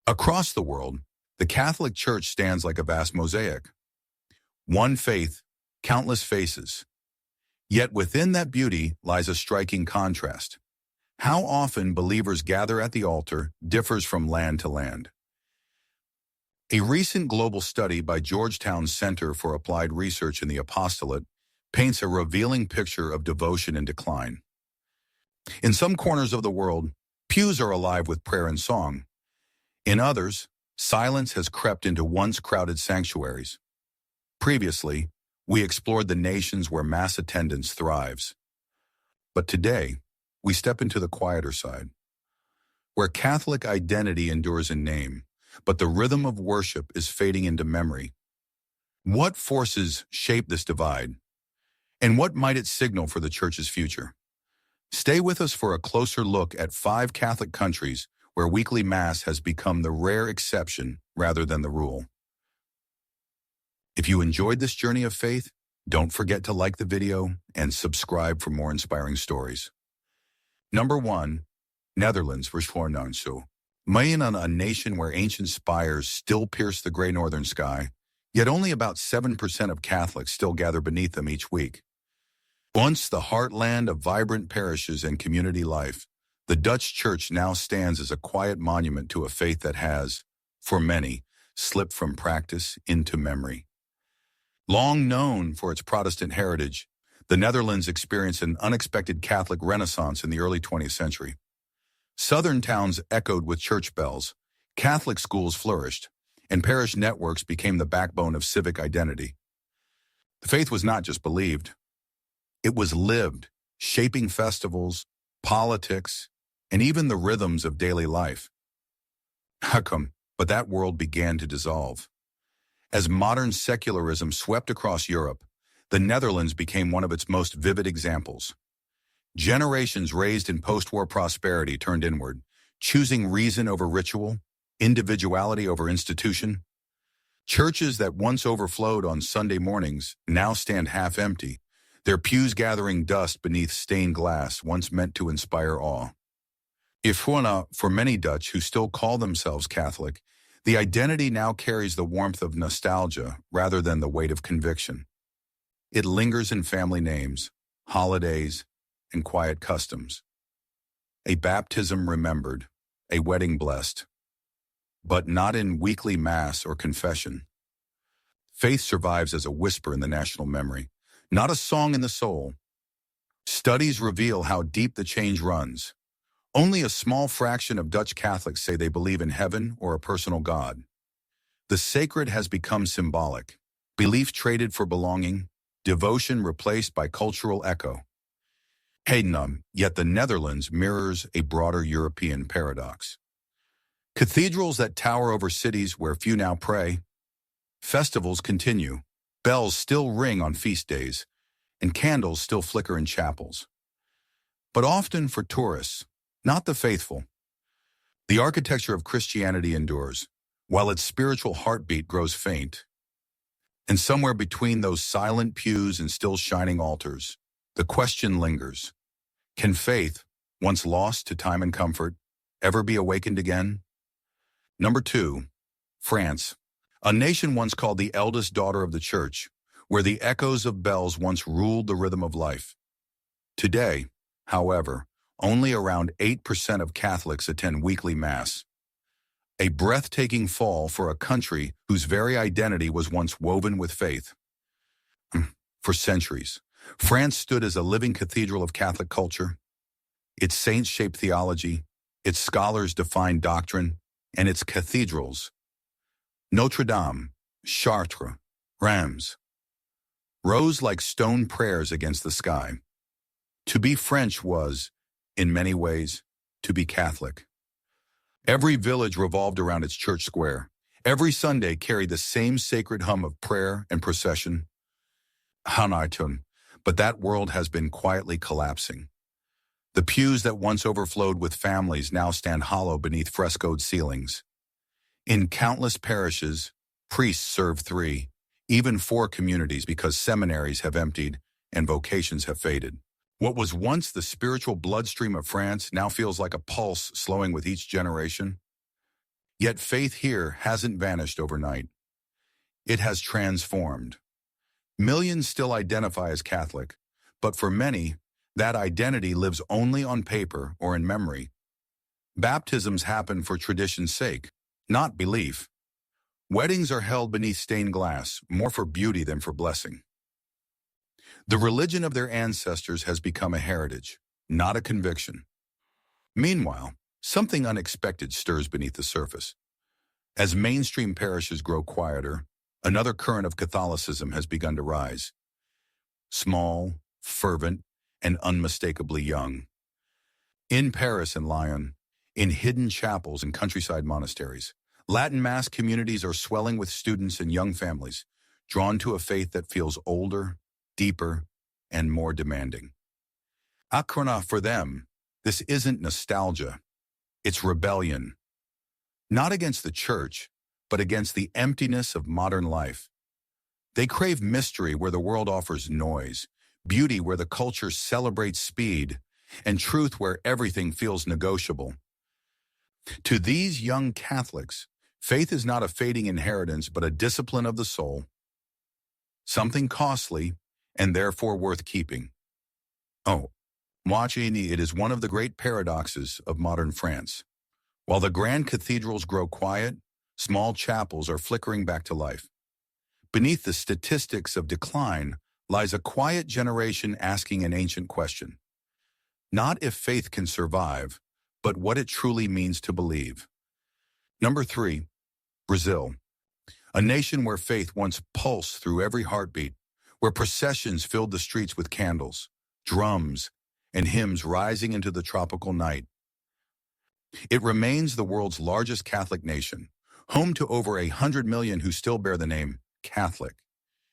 Across the world, the Catholic Church stands like a vast mosaic. One faith, countless faces. Yet within that beauty lies a striking contrast. How often believers gather at the altar differs from land to land. A recent global study by Georgetown's Center for Applied Research in the Apostolate paints a revealing picture of devotion in decline. In some corners of the world, pews are alive with prayer and song. In others, silence has crept into once crowded sanctuaries. Previously, we explored the nations where mass attendance thrives. But today, we step into the quieter side, where Catholic identity endures in name, but the rhythm of worship is fading into memory. What forces shape this divide? And what might it signal for the Church's future? Stay with us for a closer look at 5 Catholic countries where weekly Mass has become the rare exception rather than the rule. If you enjoyed this journey of faith, don't forget to like the video and subscribe for more inspiring stories. Number 1, Netherlands, Versvoornanso. Mayan, a nation where ancient spires still pierce the gray northern sky, yet only about 7% of Catholics still gather beneath them each week. Once the heartland of vibrant parishes and community life, the Dutch Church now stands as a quiet monument to a faith that has, for many, slipped from practice into memory. Long known for its Protestant heritage, the Netherlands experienced an unexpected Catholic renaissance in the early 20th century. Southern towns echoed with church bells, Catholic schools flourished, and parish networks became the backbone of civic identity. The faith was not just believed, it was lived, shaping festivals, politics, and even the rhythms of daily life. But that world began to dissolve. As modern secularism swept across Europe, the Netherlands became one of its most vivid examples. Generations raised in post-war prosperity turned inward, choosing reason over ritual, individuality over institution. Churches that once overflowed on Sunday mornings now stand half empty, their pews gathering dust beneath stained glass once meant to inspire awe. For many Dutch who still call themselves Catholic, the identity now carries the warmth of nostalgia rather than the weight of conviction. It lingers in family names, holidays, and quiet customs. A baptism remembered, a wedding blessed, but not in weekly Mass or confession. Faith survives as a whisper in the national memory, not a song in the soul. Studies reveal how deep the change runs. Only a small fraction of Dutch Catholics say they believe in heaven or a personal God. The sacred has become symbolic, belief traded for belonging, devotion replaced by cultural echo. Yet the Netherlands mirrors a broader European paradox. Cathedrals that tower over cities where few now pray. Festivals continue, bells still ring on feast days, and candles still flicker in chapels. But often for tourists, not the faithful. The architecture of Christianity endures, while its spiritual heartbeat grows faint. And somewhere between those silent pews and still shining altars, the question lingers. Can faith, once lost to time and comfort, ever be awakened again? Number 2, France, a nation once called the eldest daughter of the Church, where the echoes of bells once ruled the rhythm of life. Today, however, only around 8% of Catholics attend weekly Mass. A breathtaking fall for a country whose very identity was once woven with faith. For centuries, France stood as a living cathedral of Catholic culture. Its saints shaped theology, its scholars defined doctrine, and its cathedrals, Notre Dame, Chartres, Reims, rose like stone prayers against the sky. To be French was, in many ways, to be Catholic. Every village revolved around its church square. Every Sunday carried the same sacred hum of prayer and procession. But that world has been quietly collapsing. The pews that once overflowed with families now stand hollow beneath frescoed ceilings. In countless parishes, priests serve 3, even 4 communities because seminaries have emptied and vocations have faded. What was once the spiritual bloodstream of France now feels like a pulse slowing with each generation. Yet faith here hasn't vanished overnight. It has transformed. Millions still identify as Catholic, but for many, that identity lives only on paper or in memory. Baptisms happen for tradition's sake, not belief. Weddings are held beneath stained glass, more for beauty than for blessing. The religion of their ancestors has become a heritage, not a conviction. Meanwhile, something unexpected stirs beneath the surface. As mainstream parishes grow quieter, another current of Catholicism has begun to rise. Small, fervent, and unmistakably young. In Paris and Lyon, in hidden chapels and countryside monasteries, Latin Mass communities are swelling with students and young families, drawn to a faith that feels older, deeper, and more demanding. Akrona, for them, this isn't nostalgia, it's rebellion. Not against the church, but against the emptiness of modern life. They crave mystery where the world offers noise, beauty where the culture celebrates speed, and truth where everything feels negotiable. To these young Catholics, faith is not a fading inheritance but a discipline of the soul, something costly and therefore worth keeping. Oh, watching it is one of the great paradoxes of modern France. While the grand cathedrals grow quiet, small chapels are flickering back to life. Beneath the statistics of decline lies a quiet generation asking an ancient question. Not if faith can survive, but what it truly means to believe. Number 3, Brazil. A nation where faith once pulsed through every heartbeat, where processions filled the streets with candles, drums, and hymns rising into the tropical night. It remains the world's largest Catholic nation, home to over 100 million who still bear the name Catholic.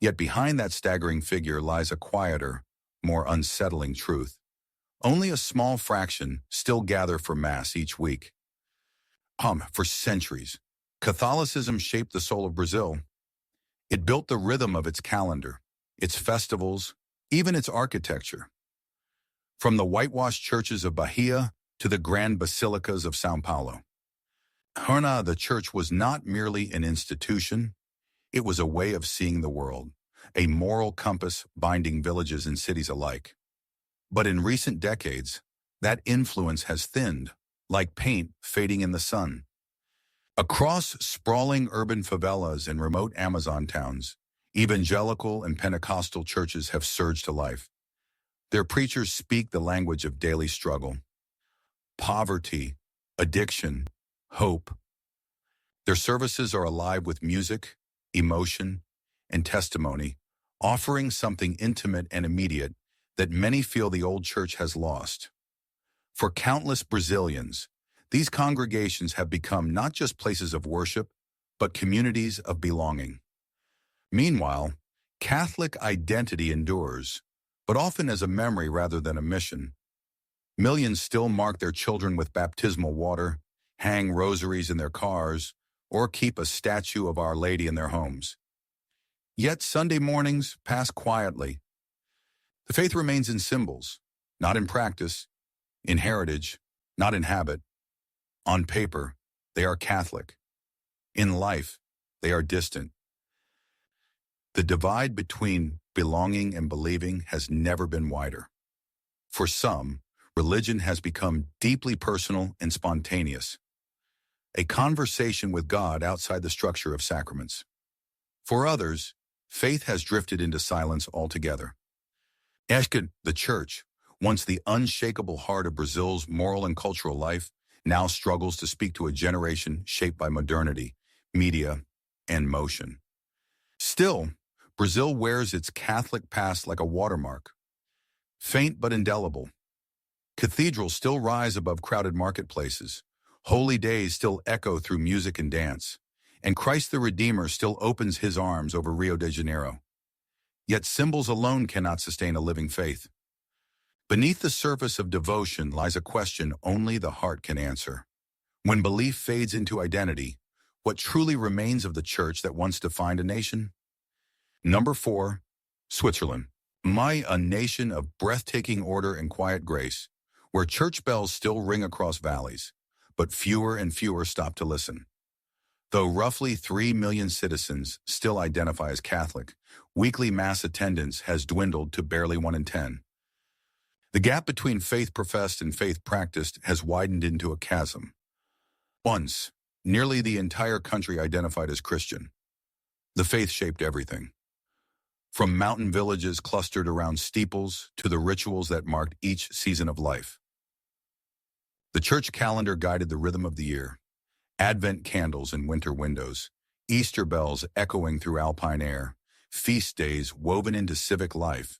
Yet behind that staggering figure lies a quieter, more unsettling truth. Only a small fraction still gather for Mass each week. For centuries, Catholicism shaped the soul of Brazil. It built the rhythm of its calendar, its festivals, even its architecture. From the whitewashed churches of Bahia to the grand basilicas of São Paulo. The church was not merely an institution, it was a way of seeing the world, a moral compass binding villages and cities alike. But in recent decades, that influence has thinned, like paint fading in the sun. Across sprawling urban favelas and remote Amazon towns, evangelical and Pentecostal churches have surged to life. Their preachers speak the language of daily struggle, poverty, addiction, hope. Their services are alive with music, emotion, and testimony, offering something intimate and immediate that many feel the old church has lost. For countless Brazilians, these congregations have become not just places of worship, but communities of belonging. Meanwhile, Catholic identity endures, but often as a memory rather than a mission. Millions still mark their children with baptismal water, hang rosaries in their cars, or keep a statue of Our Lady in their homes. Yet Sunday mornings pass quietly. The faith remains in symbols, not in practice, in heritage, not in habit. On paper, they are Catholic. In life, they are distant. The divide between belonging and believing has never been wider. For some, religion has become deeply personal and spontaneous, a conversation with God outside the structure of sacraments. For others, faith has drifted into silence altogether. The church, once the unshakable heart of Brazil's moral and cultural life, now struggles to speak to a generation shaped by modernity, media, and motion. Still, Brazil wears its Catholic past like a watermark, faint but indelible. Cathedrals still rise above crowded marketplaces, holy days still echo through music and dance, and Christ the Redeemer still opens his arms over Rio de Janeiro. Yet symbols alone cannot sustain a living faith. Beneath the surface of devotion lies a question only the heart can answer. When belief fades into identity, what truly remains of the church that once defined a nation? Number 4, Switzerland. A nation of breathtaking order and quiet grace, where church bells still ring across valleys, but fewer and fewer stop to listen. Though roughly 3 million citizens still identify as Catholic, weekly mass attendance has dwindled to barely 1 in 10. The gap between faith professed and faith practiced has widened into a chasm. Once, nearly the entire country identified as Christian. The faith shaped everything. From mountain villages clustered around steeples to the rituals that marked each season of life. The church calendar guided the rhythm of the year. Advent candles in winter windows, Easter bells echoing through alpine air, feast days woven into civic life.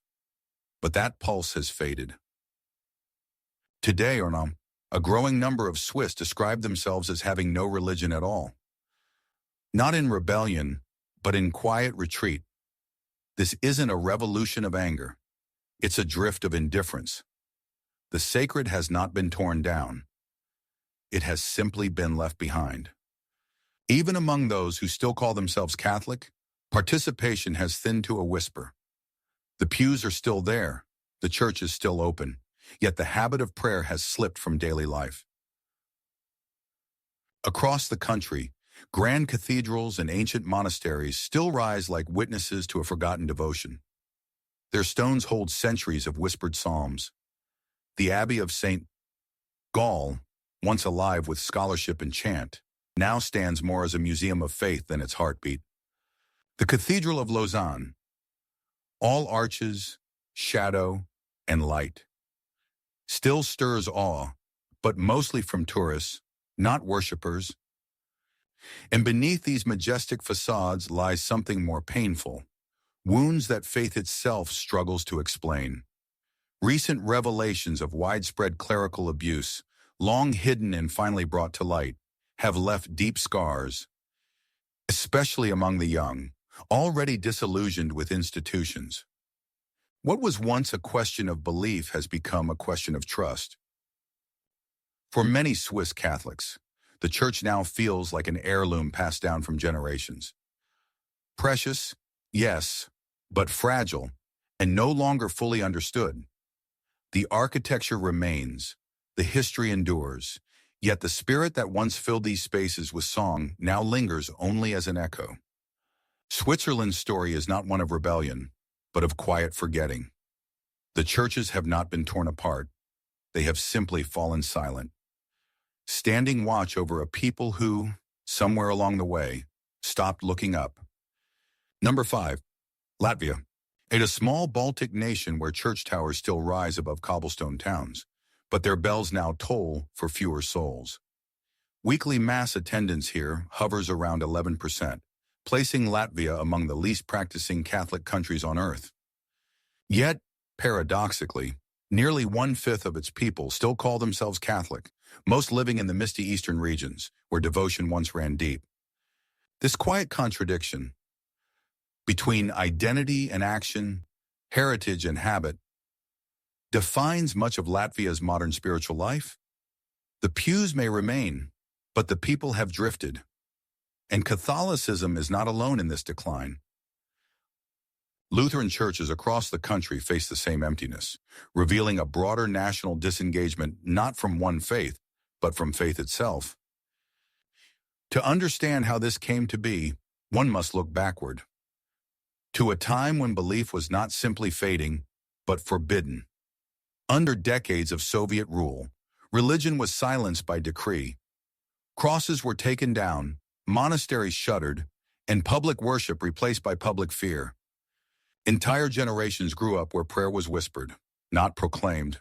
But that pulse has faded. Today, a growing number of Swiss describe themselves as having no religion at all. Not in rebellion, but in quiet retreat. This isn't a revolution of anger. It's a drift of indifference. The sacred has not been torn down. It has simply been left behind. Even among those who still call themselves Catholic, participation has thinned to a whisper. The pews are still there, the church is still open, yet the habit of prayer has slipped from daily life. Across the country, grand cathedrals and ancient monasteries still rise like witnesses to a forgotten devotion. Their stones hold centuries of whispered psalms. The Abbey of St. Gall, once alive with scholarship and chant, now stands more as a museum of faith than its heartbeat. The Cathedral of Lausanne, all arches, shadow, and light, still stirs awe, but mostly from tourists, not worshippers. And beneath these majestic facades lies something more painful, wounds that faith itself struggles to explain. Recent revelations of widespread clerical abuse, long hidden and finally brought to light, have left deep scars, especially among the young, already disillusioned with institutions. What was once a question of belief has become a question of trust. For many Swiss Catholics, the church now feels like an heirloom passed down from generations. Precious, yes, but fragile, and no longer fully understood. The architecture remains, the history endures, yet the spirit that once filled these spaces with song now lingers only as an echo. Switzerland's story is not one of rebellion, but of quiet forgetting. The churches have not been torn apart. They have simply fallen silent, standing watch over a people who, somewhere along the way, stopped looking up. Number 5. Latvia. A small Baltic nation where church towers still rise above cobblestone towns, but their bells now toll for fewer souls. Weekly mass attendance here hovers around 11%, placing Latvia among the least practicing Catholic countries on earth. Yet, paradoxically, nearly 1/5 of its people still call themselves Catholic, most living in the misty eastern regions, where devotion once ran deep. This quiet contradiction between identity and action, heritage and habit, defines much of Latvia's modern spiritual life. The pews may remain, but the people have drifted. And Catholicism is not alone in this decline. Lutheran churches across the country face the same emptiness, revealing a broader national disengagement not from one faith, but from faith itself. To understand how this came to be, one must look backward, to a time when belief was not simply fading, but forbidden. Under decades of Soviet rule, religion was silenced by decree. Crosses were taken down, monasteries shuttered, and public worship replaced by public fear. Entire generations grew up where prayer was whispered, not proclaimed.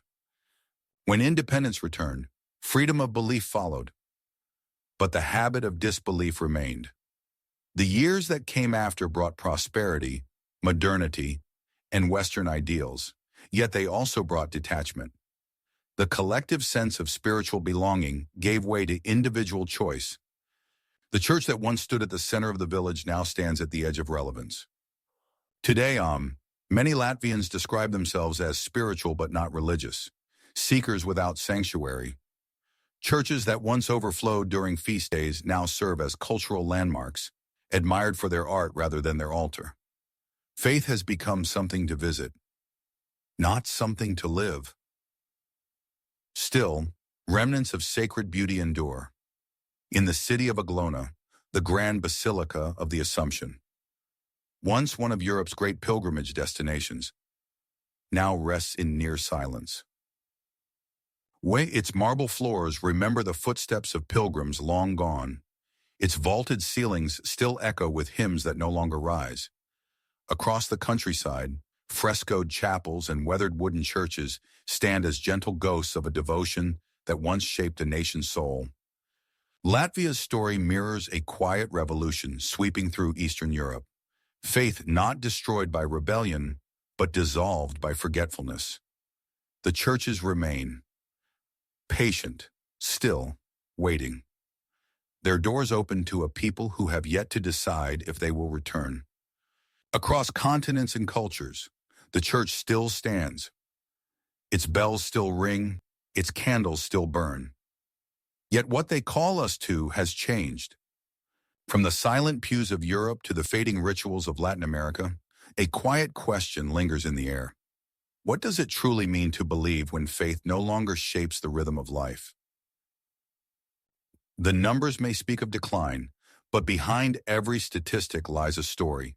When independence returned, freedom of belief followed. But the habit of disbelief remained. The years that came after brought prosperity, modernity, and Western ideals, yet they also brought detachment. The collective sense of spiritual belonging gave way to individual choice. The church that once stood at the center of the village now stands at the edge of relevance. Today, many Latvians describe themselves as spiritual but not religious, seekers without sanctuary. Churches that once overflowed during feast days now serve as cultural landmarks, admired for their art rather than their altar. Faith has become something to visit, not something to live. Still, remnants of sacred beauty endure. In the city of Aglona, the Grand Basilica of the Assumption. Once one of Europe's great pilgrimage destinations, now rests in near silence. Its marble floors remember the footsteps of pilgrims long gone. Its vaulted ceilings still echo with hymns that no longer rise. Across the countryside, frescoed chapels and weathered wooden churches stand as gentle ghosts of a devotion that once shaped a nation's soul. Latvia's story mirrors a quiet revolution sweeping through Eastern Europe. Faith not destroyed by rebellion, but dissolved by forgetfulness. The churches remain, patient, still, waiting. Their doors open to a people who have yet to decide if they will return. Across continents and cultures, the church still stands. Its bells still ring, its candles still burn. Yet what they call us to has changed. From the silent pews of Europe to the fading rituals of Latin America, a quiet question lingers in the air. What does it truly mean to believe when faith no longer shapes the rhythm of life? The numbers may speak of decline, but behind every statistic lies a story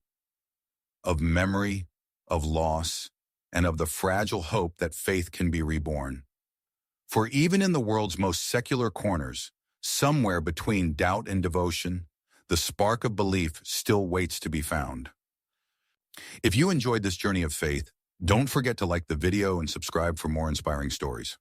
of memory, of loss, and of the fragile hope that faith can be reborn. For even in the world's most secular corners, somewhere between doubt and devotion, the spark of belief still waits to be found. If you enjoyed this journey of faith, don't forget to like the video and subscribe for more inspiring stories.